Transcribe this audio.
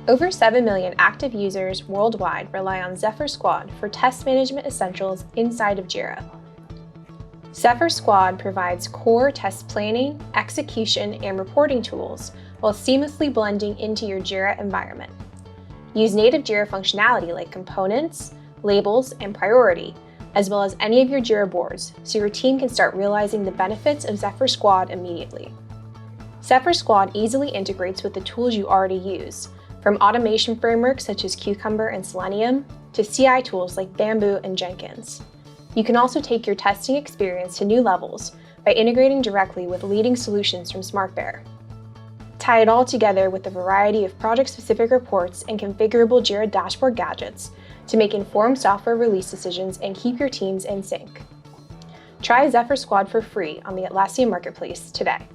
Over 7 million active users worldwide rely on Zephyr Squad for test management essentials inside of Jira. Zephyr Squad provides core test planning, execution, and reporting tools while seamlessly blending into your Jira environment. Use native Jira functionality like components, labels, and priority, as well as any of your Jira boards, so your team can start realizing the benefits of Zephyr Squad immediately. Zephyr Squad easily integrates with the tools you already use, from automation frameworks such as Cucumber and Selenium to CI tools like Bamboo and Jenkins. You can also take your testing experience to new levels by integrating directly with leading solutions from SmartBear. Tie it all together with a variety of project-specific reports and configurable Jira dashboard gadgets to make informed software release decisions and keep your teams in sync. Try Zephyr Squad for free on the Atlassian Marketplace today.